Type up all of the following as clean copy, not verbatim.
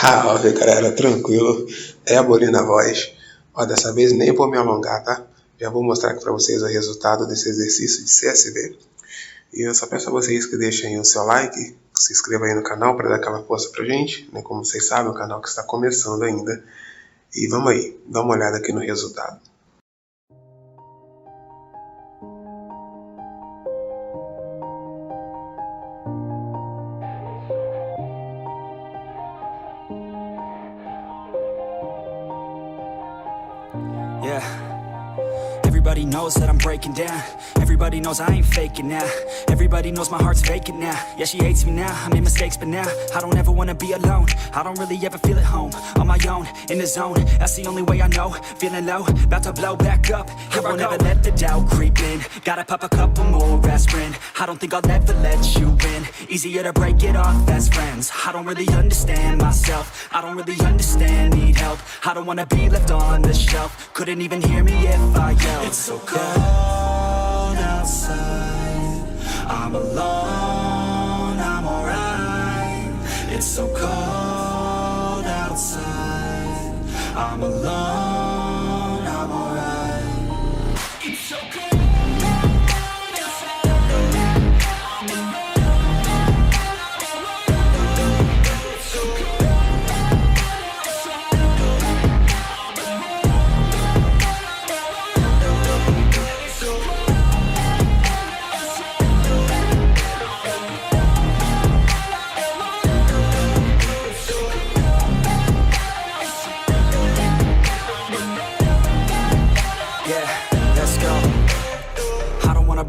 Salve, galera, tranquilo? É a bolinha na voz. Ó, dessa vez nem vou me alongar, tá? Já vou mostrar aqui pra vocês o resultado desse exercício de CSV. E eu só peço a vocês que deixem o seu like, que se inscrevam aí no canal para dar aquela força pra gente, né? Como vocês sabem, é um canal que está começando ainda. E vamos aí, dá uma olhada aqui no resultado. Yeah, everybody knows that I'm breaking down. Everybody knows I ain't faking now. Everybody knows my heart's vacant now. Yeah, she hates me now, I made mistakes but now I don't ever wanna be alone. I don't really ever feel at home. On my own, in the zone, that's the only way I know. Feeling low, about to blow back up. I won't ever let the doubt creep in. Gotta pop a couple more aspirin. I don't think I'll ever let you in. Easier to break it off best friends. I don't really understand myself. I don't really understand, need help. I don't wanna be left on the shelf. Couldn't even hear me if I yelled. It's so cold outside, I'm alone, I'm alright. It's so cold outside, I'm alone, I'm alright. It's so cold.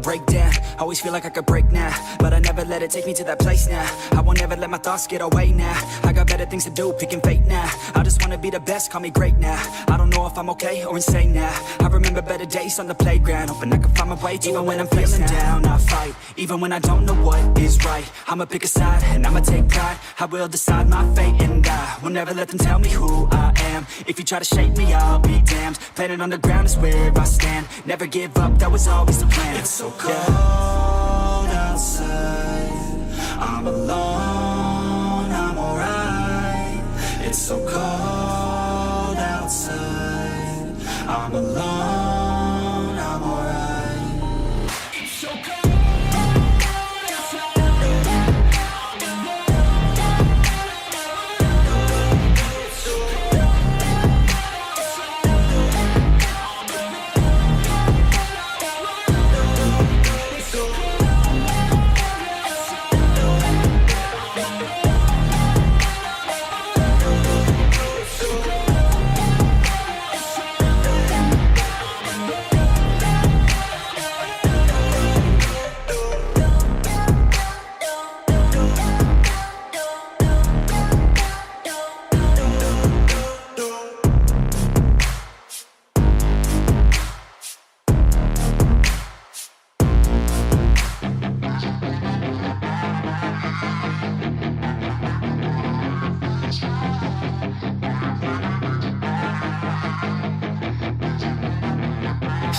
Break down, always feel like I could break now, but I never let it take me to that place now. I won't ever let my thoughts get away now. I got better things to do, picking fate now. I just wanna be the best, call me great now. I don't know if I'm okay or insane now. I remember better days on the playground, hoping I can find my way. Even when I'm feeling down, I fight. Even when I don't know what is right, I'ma pick a side and I'ma take pride. I will decide my fate and I will never let them tell me who I am. If you try to shake me, I'll be damned. Planet on the ground is where I stand. Never give up, that was always the plan. It's so cold outside, I'm alone, I'm alright. It's so cold outside, I'm alone, I'm alright. It's so cold.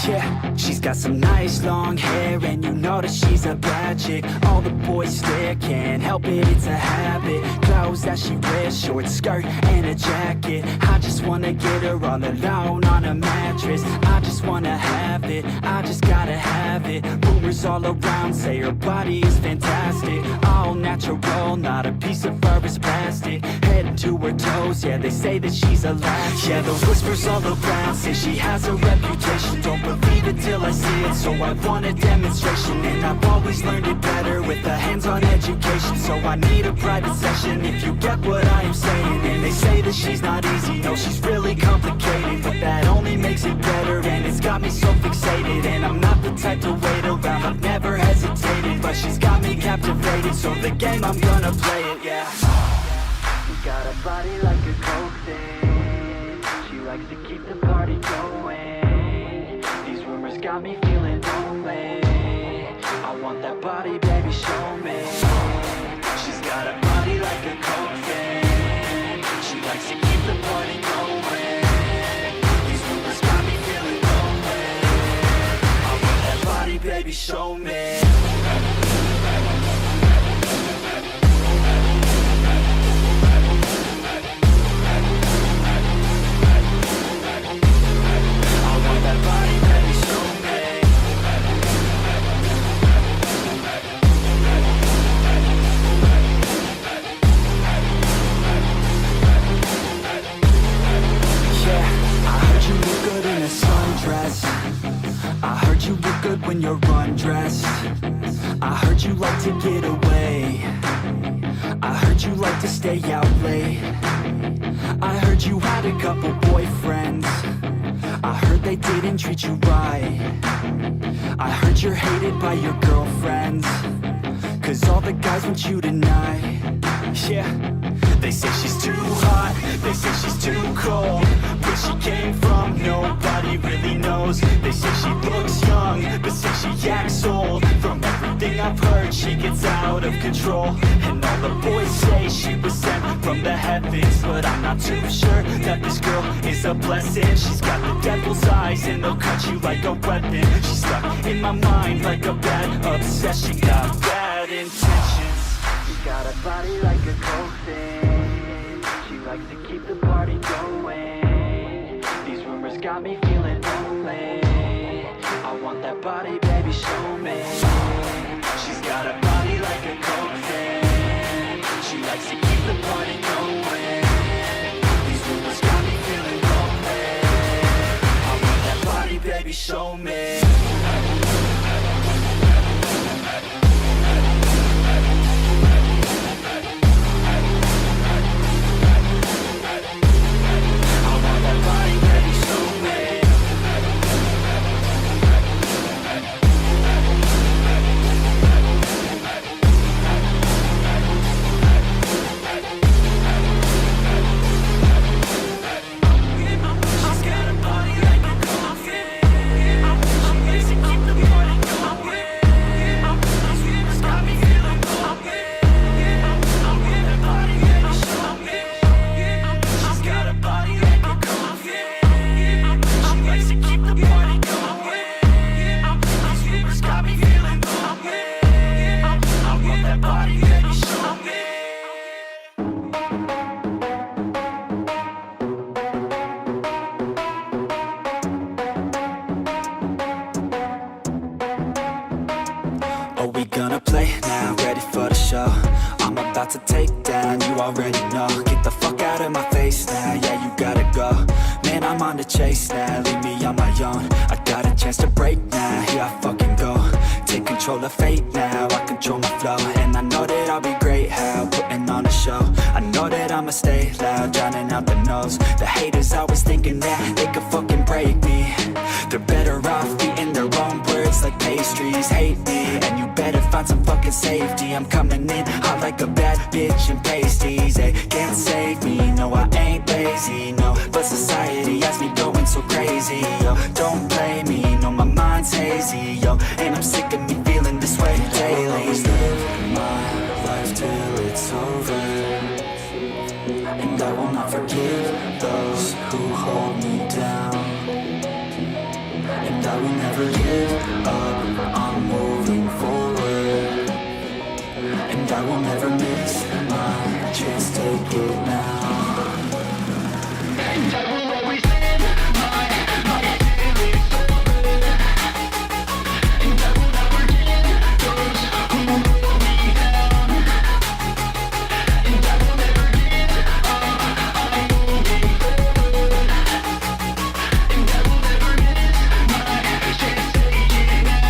Yeah, she's got some nice long hair and you know that she's a bad chick. All the boys stare, can't help it, it's a habit. Clothes that she wears, short skirt and a jacket. I just wanna get her all alone on a mattress. I just wanna have it, I just gotta have it. Rumors all around say her body is fantastic. All natural, not a piece of fur is plastic. Head to her toes, yeah, they say that she's a latch. Yeah, the whispers all around say she has a reputation. Don't believe it till I see it, so I want a demonstration. And I've always learned it better with a hands-on education. So I need a private session if you get what I am saying. And they say that she's not easy, no, she's really complicated. But that only makes it better, and it's got me so fixated. And I'm not the type to wait around, I've never hesitated. But she's got me captivated, so the game, I'm gonna play it, yeah. She got a body like a coke thing. She likes to keep the party going. These rumors got me feeling lonely. I want that body, baby, show me. She's got a body like a coke thing. She likes to keep the party going. These rumors got me feeling lonely. I want that body, baby, show me. when you're undressed. I heard you like to get away. I heard you like to stay out late. I heard you had a couple boyfriends. I heard they didn't treat you right. I heard you're hated by your girlfriends, 'cause all the guys want you tonight. Yeah. They say she's too hot, they say she's too cold. Where she came from, nobody really knows. They say she looks young, but say she acts old. From everything I've heard, she gets out of control. And all the boys say she was sent from the heavens, but I'm not too sure that this girl is a blessing. She's got the devil's eyes and they'll cut you like a weapon. She's stuck in my mind like a bad obsession. Got bad intentions. She's got a body like a coffin. She likes to keep the party going. These rumors got me feeling lonely. I want that body, baby, show me. She's got a body like a coffin. She likes to keep the party going. These rumors got me feeling lonely. I want that body, baby, show me. To take down, you already know. Get the fuck out of my face now, yeah, you gotta go. Man, I'm on the chase now, leave me on my own. I got a chance to break now, here I fucking go. Take control of fate now, I control my flow. And I know that I'll be great, how, putting on a show. I know that I'ma stay loud, drowning out the noise. The haters always thinking that they could fucking break me. They're better off eating their own words like pastries. Hate me, and you better find some fucking safety. I'm coming in hot like a bad bitch and pasties. They can't save me, no, I ain't lazy, no. But society has me going so crazy, yo. Don't blame me, no, my mind's hazy, yo. And I'm sick of me feeling this way daily. I'll always live my life till it's over, and I will not forgive those who hold me down. And I will never give up, I'm moving forward. And I will never miss my chance, take it now. And I will always live my life till it's over. And I will never give those who hold me down. And I will never give up, I'm moving forward. And I will never miss my chance, take it now.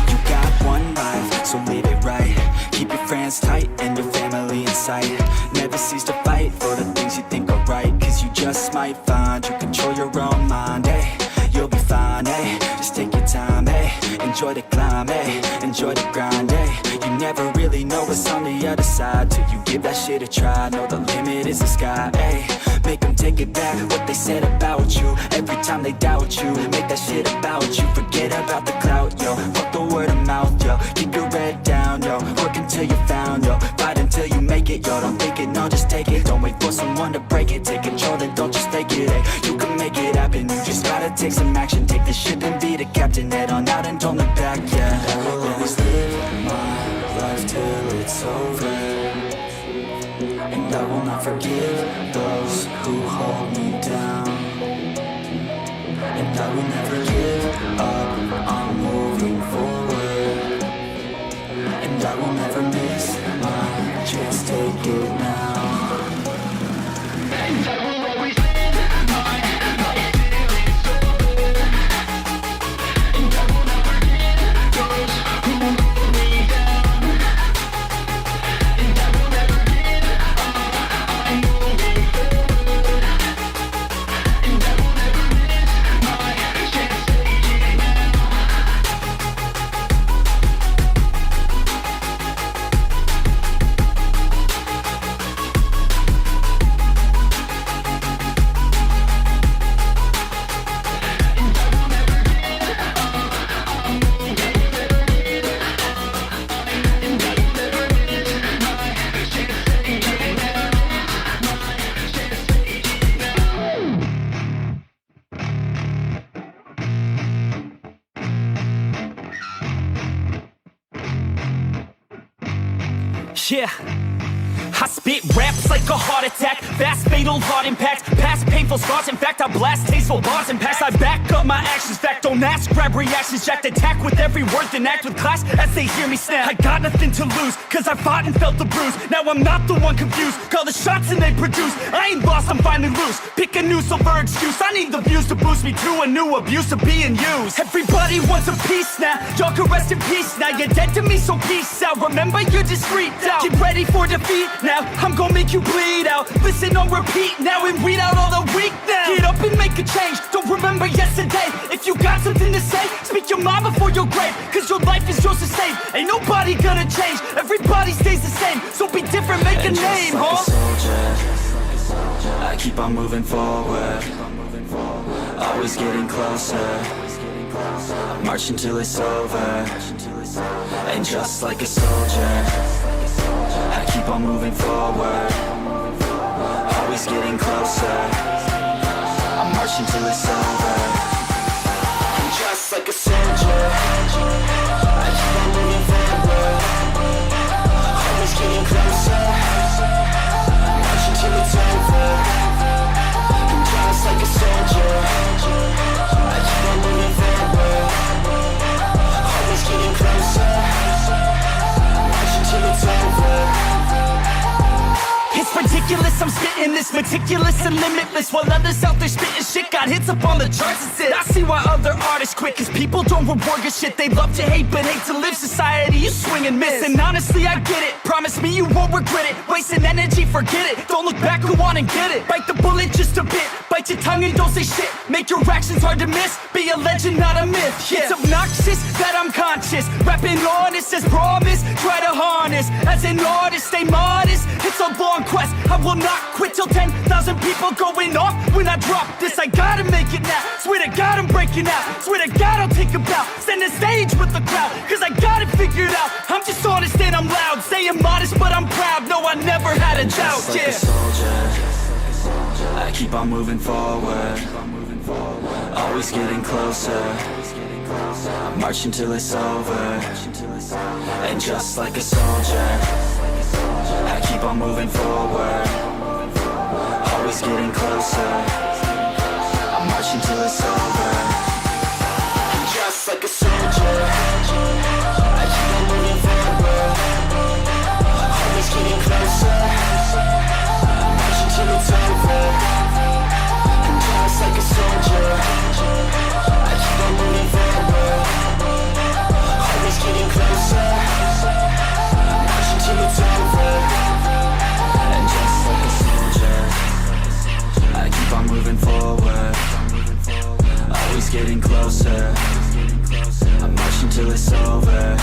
You got one life, so live it right. Keep your friends tight and your family in sight. Never cease to fight for the things you think are right, 'cause you just might find you control your own mind, hey. You'll be fine, hey. Just take your time, hey. Enjoy the climb, hey. Enjoy the grind, hey. You never really know what's on the other side till you give that shit a try. Know the limit is the sky, hey. Make them take it back, what they said about you. Every time they doubt you, make that shit about you. Forget about the clout, yo. Fuck the word of mouth, yo. Keep your head down, yo. Work until you're found, yo. Fight until you make it, yo. Don't think it, no, just take it. Don't wait for someone to break it. Take control and don't just take it, hey. You can make it happen, you just gotta take some action. Take the ship and be the captain. Head on out and don't look back, yeah. I will always live my life till it's over. And I will not forgive those who hold me down. And I will never give up, I'm moving forward. And I will never miss my chance, take it now. And I will always live my life till it's over. Yeah. I spit raps like a heart attack, fast fatal heart impact, past painful scars. In fact, I blast tasteful bars and pass. I back up my actions, fact don't ask, grab reactions, jacked attack with every word, then act with class as they hear me snap. I got nothing to lose, cause I fought and felt the bruise. Now I'm not the one confused, call the shots and they produce. I ain't lost, I'm finally loose, pick a new silver excuse. I need the views to boost me to a new abuse of being used. Everybody wants a piece now, y'all can rest in peace now. You're dead to me, so peace out. Remember you're discreet out, get ready for defeat now. I'm gonna make you bleed out. Listen on repeat now and weed out all the weak now. Get up and make a change, don't remember yesterday. If you got something to say, speak your mind before your grave, cause your life is yours to save. Ain't nobody gonna change, everybody stays the same. So be different, make a name, like huh? a soldier, I keep on moving forward, always getting closer. I march until it's over. And just like a soldier, I keep on moving forward, always getting closer. I march until it's over. And just like a soldier, I keep on moving forward, always getting closer. I march until it's over. And just like a soldier, I keep on moving forward, always getting closer. I march until it's over. It's ridiculous, I'm spitting this meticulous and limitless, while others out there spitting shit got hits up on the charts and shit. I see why other artists quit, cause people don't reward your shit. They love to hate but hate to live. Society, you swing and miss. And honestly, I get it, promise me you won't regret it. Wasting energy, forget it, don't look back, go on and get it. Bite the bullet just a bit, bite your tongue and don't say shit. Make your actions hard to miss, be a legend, not a myth. Yeah. It's obnoxious that I'm conscious, rapping honest as promise. Try to harness, as an artist, stay modest. It's a long quest, I will not quit till 10,000 people going off when I drop this. I gotta make it now, swear to God I'm breaking out. Swear to God I'll take a bow, stand the stage with the crowd, cause I got it figured out. I'm just honest and I'm loud, saying modest but I'm proud. No, I never had a doubt, Just like yeah. a soldier, I keep on moving forward, always getting closer. I march until it's over. And just like a soldier, I keep on moving forward, always getting closer. I march until it's over. And just like a soldier, I keep on moving forward, always getting closer. I march until it's over. And just like a soldier, I keep on moving forward, always getting closer. I march until it's over. And just like a soldier, I keep on moving forward, always getting closer. I march until it's over.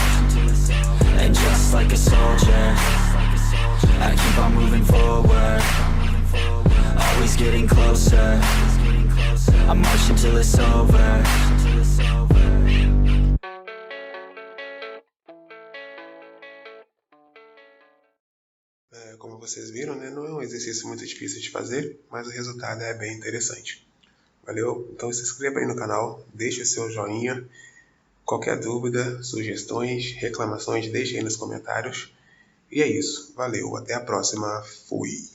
And just like a soldier, I keep on moving forward, always getting closer. I march until it's over. Como vocês viram, né, não é um exercício muito difícil de fazer, mas o resultado é bem interessante. Valeu? Então se inscreva aí no canal, deixe o seu joinha. Qualquer dúvida, sugestões, reclamações, deixe aí nos comentários. E é isso. Valeu, até a próxima. Fui!